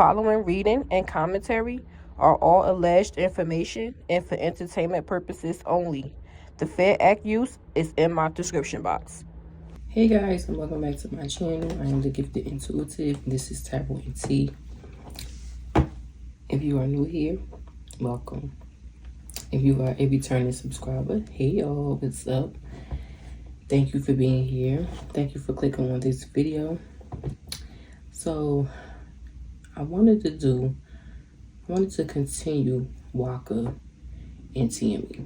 following reading and commentary are all alleged information and for entertainment purposes only. The fair act use is in my description box. Hey guys, and welcome back to my channel. I am the Gifted Intuitive. This is Tarot and Tea. If you are new here, welcome. If you are a returning subscriber, hey y'all, what's up? Thank you for being here. Thank you for clicking on this video. So I wanted to continue Waka and Tammy.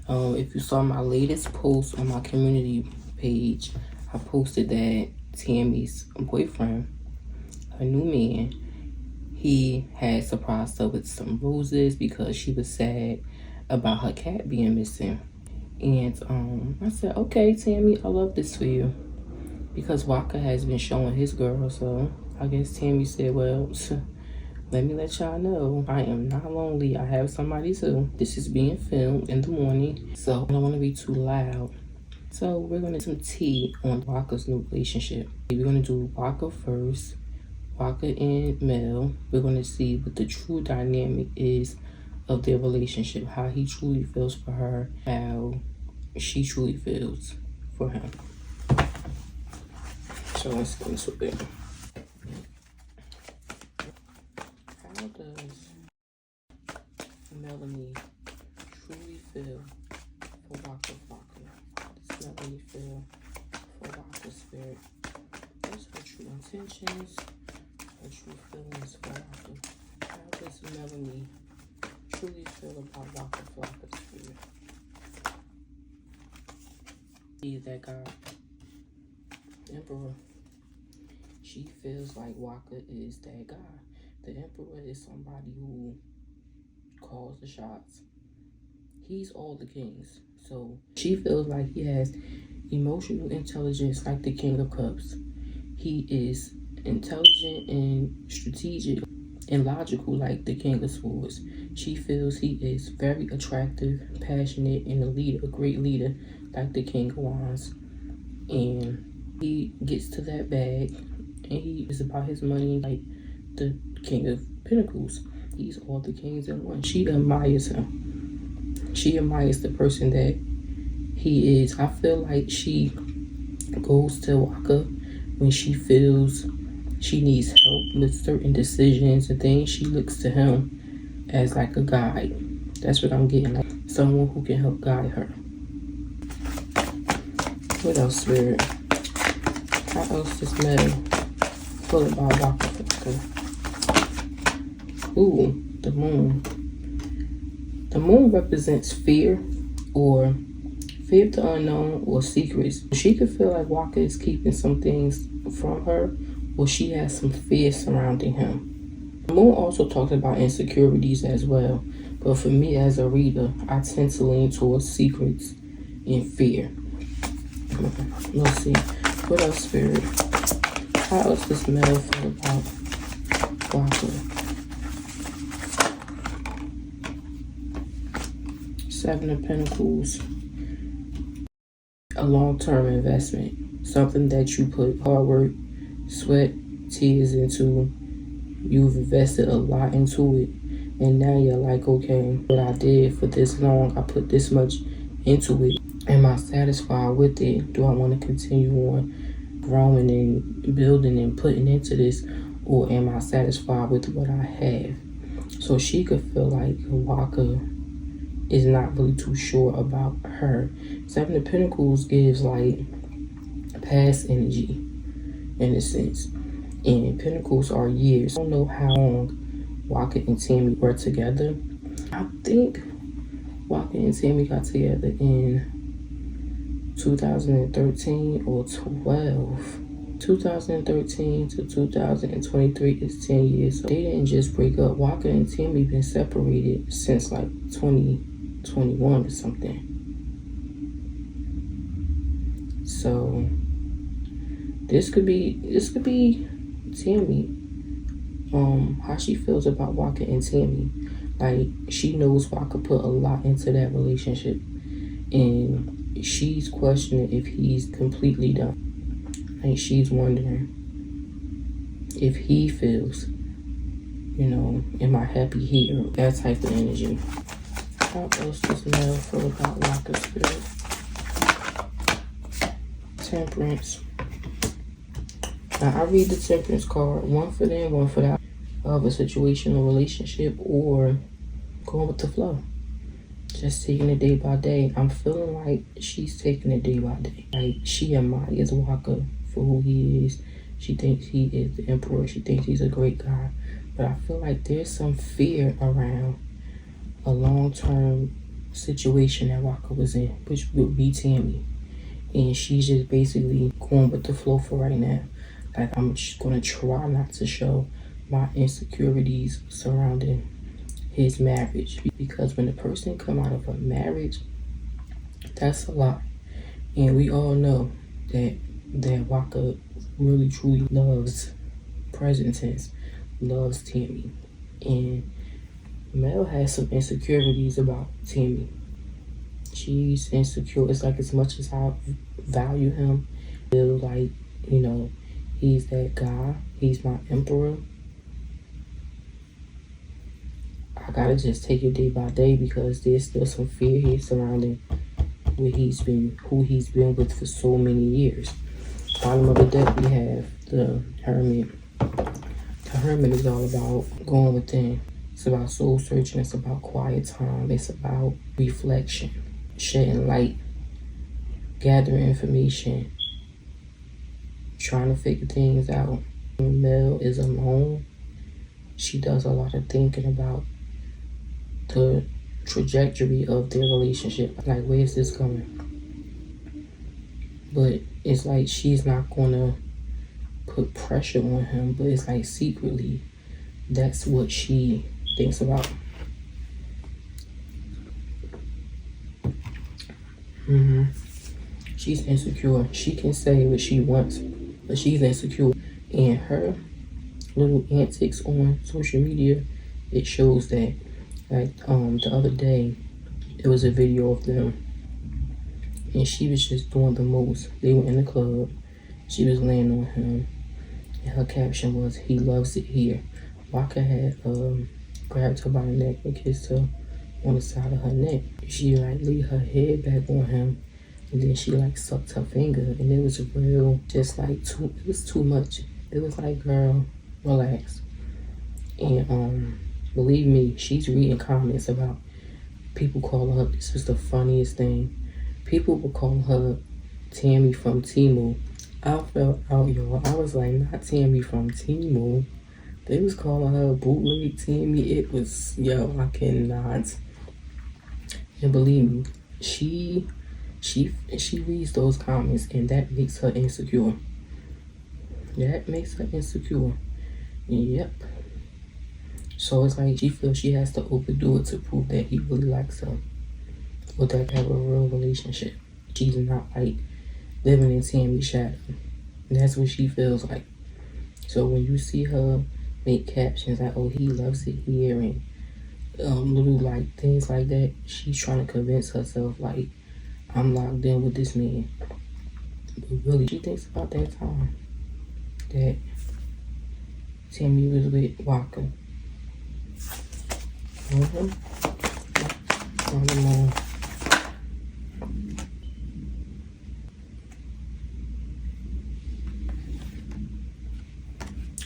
If you saw my latest post on my community page, I posted that Tammy's boyfriend, her new man, he had surprised her with some roses because she was sad about her cat being missing. And I said, okay, Tammy, I love this for you, because Waka has been showing his girl. So I guess Tammy said, well, let me let y'all know I am not lonely. I have somebody too. This is being filmed in the morning, so I don't want to be too loud. So we're going to do some tea on Waka's new relationship. We're going to do Waka first, Waka and Mel. We're going to see what the true dynamic is of their relationship, how he truly feels for her, how she truly feels for him. So let's get into it. How does Melanie truly feel for Waka? How does Melanie feel for Waka's spirit? What's her true intentions, her true feelings for Waka? How does Melanie truly feel about Waka's spirit? He's that God, Emperor. She feels like Waka is that guy. The Emperor is somebody who calls the shots. He's all the kings. So she feels like he has emotional intelligence like the King of Cups. He is intelligent and strategic and logical like the King of Swords. She feels he is very attractive, passionate, and a leader, a great leader like the King of Wands. And he gets to that bag, and he is about his money like the King of Pentacles. He's all the kings in one. She admires him. She admires the person that he is. I feel like she goes to Waka when she feels she needs help with certain decisions and things. She looks to him as like a guide. That's what I'm getting, like someone who can help guide her. What else, Spirit? How else does Mel feel about Waka? Ooh, the moon. The moon represents fear, or fear of the unknown, or secrets. She could feel like Waka is keeping some things from her, or she has some fear surrounding him. The moon also talks about insecurities as well, but for me as a reader, I tend to lean towards secrets and fear. Let's see. What else, Spirit? How else does Mel feel about Waka? Seven of Pentacles. A long-term investment. Something that you put hard work, sweat, tears into. You've invested a lot into it. And now you're like, okay, what I did for this long, I put this much into it. Am I satisfied with it? Do I want to continue on growing and building and putting into this? Or am I satisfied with what I have? So she could feel like Waka is not really too sure about her. Seven of Pentacles gives like past energy in a sense. And Pentacles are years. I don't know how long Waka and Tammy were together. I think Waka and Tammy got together in 2013 or 12. 2013 to 2023 is 10 years. So they didn't just break up. Waka and Tammy been separated since like 2021 or something. So this could be Tammy. How she feels about Waka and Tammy. Like, she knows Waka put a lot into that relationship, and she's questioning if he's completely done. Like, she's wondering if he feels you know, am I happy here? That type of energy. How else does Mel feel about Waka spirit? Temperance. Now I read the Temperance card, one for them, one for that, of a situation or relationship, or going with the flow. Just taking it day by day. I'm feeling like she's taking it day by day. Like, she admires Waka for who he is. She thinks he is the emperor. She thinks he's a great guy. But I feel like there's some fear around a long-term situation that Waka was in, which would be Tammy. And she's just basically going with the flow for right now. Like, I'm just going to try not to show my insecurities surrounding his marriage, because when a person come out of a marriage, that's a lot. And we all know that Waka really truly loves, present tense, loves Tammy. And Mel has some insecurities about Tammy. She's insecure. It's like, as much as I value him, I feel like, you know, he's that guy, he's my emperor, I gotta just take it day by day, because there's still some fear here surrounding who he's been with for so many years. Bottom of the deck, we have the Hermit. The Hermit is all about going within. It's about soul searching. It's about quiet time. It's about reflection, shedding light, gathering information, trying to figure things out. When Mel is alone, she does a lot of thinking about the trajectory of their relationship. Like, where's this going? But it's like she's not gonna put pressure on him, but it's like secretly that's what she thinks about. She's insecure. She can say what she wants, but she's insecure. And her little antics on social media, it shows that. Like, the other day, it was a video of them, and she was just doing the most. They were in the club. She was laying on him, and her caption was, "He loves it here." Waka had grabbed her by the neck and kissed her on the side of her neck. She like laid her head back on him, and then she like sucked her finger, and it was real, just like it was too much. It was like, girl, relax. And believe me, she's reading comments about people calling her, this is the funniest thing. People were calling her Tammy from Timu. I fell out, y'all. I was like, not Tammy from Timu. They was calling her bootleg Tammy. It was, yo, I cannot. And believe me, she reads those comments, and that makes her insecure. That makes her insecure. Yep. So it's like she feels she has to overdo it to prove that he really likes her, or that they have a real relationship. She's not like living in Tammy's shadow. And that's what she feels like. So when you see her make captions like, "Oh, he loves it here," and little like things like that, she's trying to convince herself like, I'm locked in with this man. But really, she thinks about that time that Tammy was with Waka.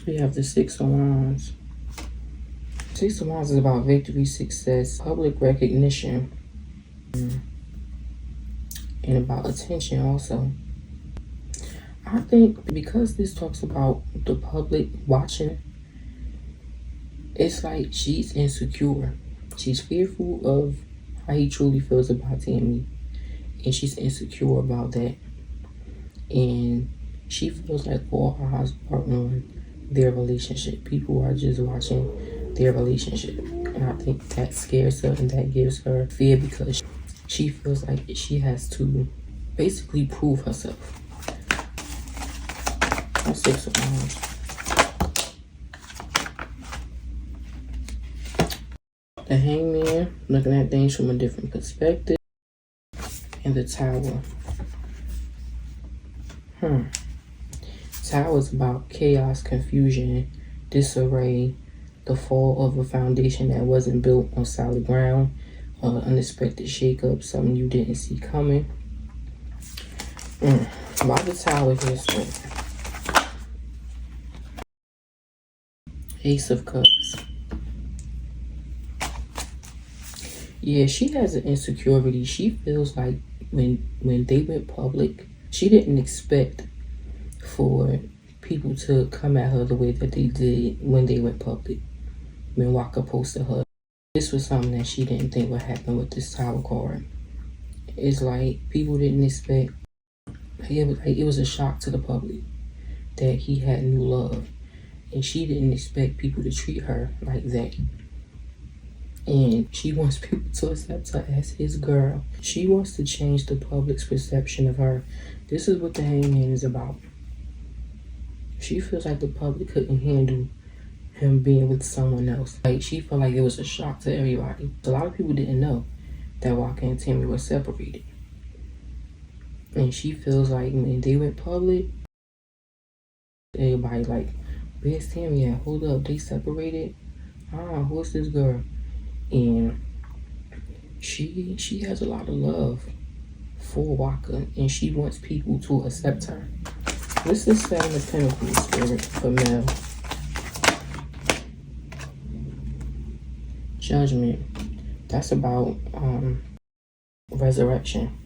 We have the Six of Wands. Six of Wands is about victory, success, public recognition, and about attention also. I think because this talks about the public watching, it's like she's insecure. She's fearful of how he truly feels about Tammy, and she's insecure about that. And she feels like all eyes are on their relationship. People are just watching their relationship. And I think that scares her, and that gives her fear, because she feels like she has to basically prove herself. Six of Wands. The Hangman, looking at things from a different perspective. And the Tower. Tower is about chaos, confusion, disarray, the fall of a foundation that wasn't built on solid ground, unexpected shakeup, something you didn't see coming. Why the Tower here strength? Ace of Cups. Yeah, she has an insecurity. She feels like when they went public, she didn't expect for people to come at her the way that they did when they went public. When Waka posted her, this was something that she didn't think would happen with this Tower card. It's like people didn't expect. It was a shock to the public that he had new love, and she didn't expect people to treat her like that. And she wants people to accept her as his girl. She wants to change the public's perception of her. This is what the Hangman is about. She feels like the public couldn't handle him being with someone else. Like, she felt like it was a shock to everybody. A lot of people didn't know that Waka and Tammy were separated. And she feels like when they went public, everybody like, where's Tammy at? Hold up, they separated? Who's this girl? And she has a lot of love for Waka, and she wants people to accept her. This is Seven of Pentacles, Spirit, for Mel. Judgment. That's about resurrection.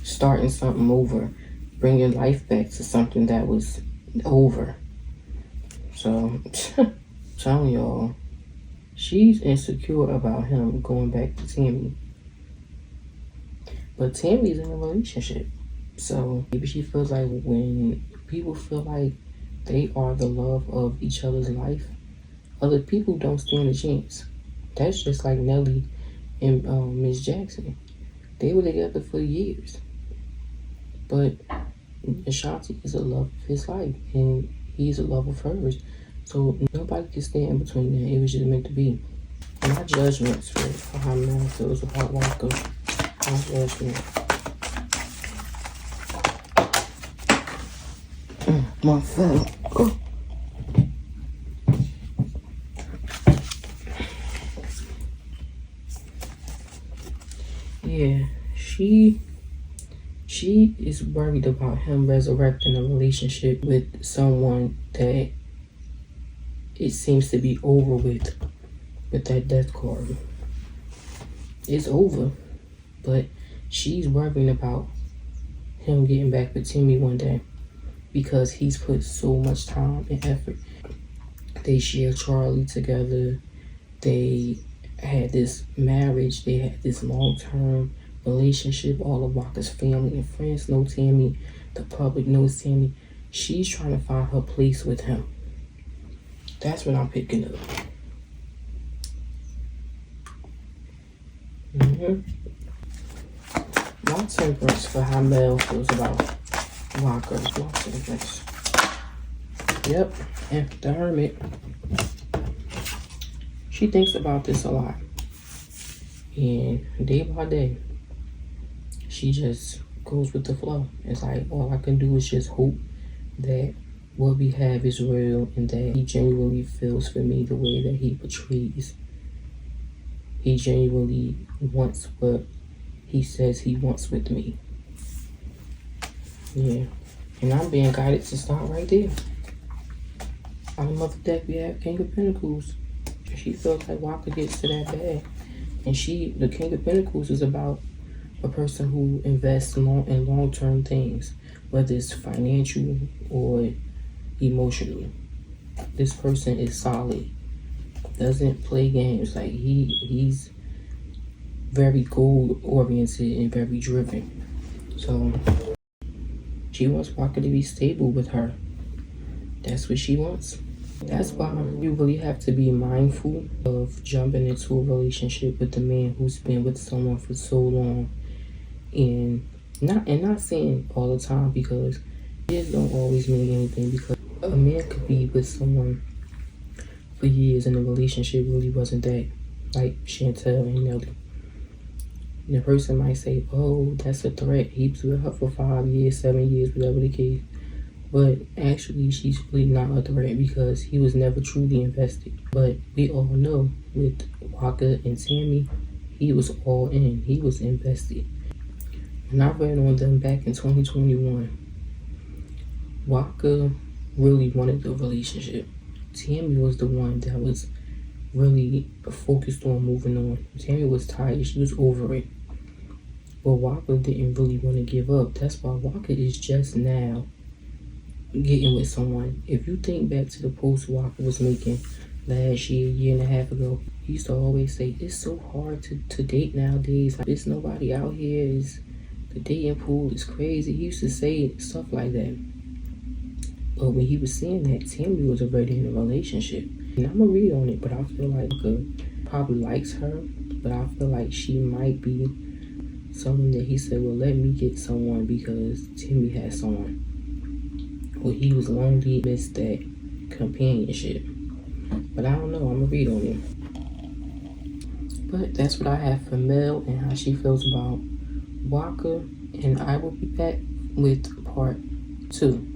Starting something over. Bringing life back to something that was over. So, telling y'all, she's insecure about him going back to Tammy. But Tammy's in a relationship. So maybe she feels like when people feel like they are the love of each other's life, other people don't stand a chance. That's just like Nelly and Miss Jackson. They were together for years. But Ashanti is a love of his life, and he's a love of hers. So nobody can stand in between that. It was just meant to be. My judgments for how Mel feels about Waka. My judgment. My fellow. Oh. Yeah, she is worried about him resurrecting a relationship with someone that it seems to be over with that death card. It's over, but she's worrying about him getting back with Timmy one day because he's put so much time and effort. They share Charlie together. They had this marriage. They had this long-term relationship. All of Waka's family and friends know Tammy. The public knows Tammy. She's trying to find her place with him. That's what I'm picking up. My temperance for how Mel feels about Waka. My temperance. Yep, and the Hermit. She thinks about this a lot. And day by day, she just goes with the flow. It's like all I can do is just hope that what we have is real and that he genuinely feels for me the way that he portrays. He genuinely wants what he says he wants with me. Yeah. And I'm being guided to start right there. On the other deck, we have King of Pentacles. She feels like Waka gets to that bad. And the King of Pentacles is about a person who invests in long-term things, whether it's financial or emotional. This person is solid. Doesn't play games. Like he's very goal-oriented and very driven. So she wants Waka to be stable with her. That's what she wants. That's why you really have to be mindful of jumping into a relationship with a man who's been with someone for so long, and not saying all the time, because it don't always mean anything, because a man could be with someone for years and the relationship really wasn't that, like Chantel and Nelly. And the person might say, oh, that's a threat. He was with her for 5 years, 7 years, whatever the case. But actually, she's really not a threat because he was never truly invested. But we all know with Waka and Tammy, he was all in. He was invested. When I read on them back in 2021, Waka really wanted the relationship. Tammy was the one that was really focused on moving on. Tammy was tired. She was over it. But Waka didn't really want to give up. That's why Waka is just now getting with someone. If you think back to the post Waka was making last year and a half ago, he used to always say, it's so hard to date nowadays. There's nobody out here. The dating pool is crazy. He used to say stuff like that. But when he was saying that, Tammy was already in a relationship. And I'm going to read on it, but I feel like Waka probably likes her. But I feel like she might be someone that he said, well, let me get someone because Timmy has someone. Well, he was lonely, missed that companionship. But I don't know, I'm gonna read on it. But that's what I have for Mel and how she feels about Waka. And I will be back with part 2.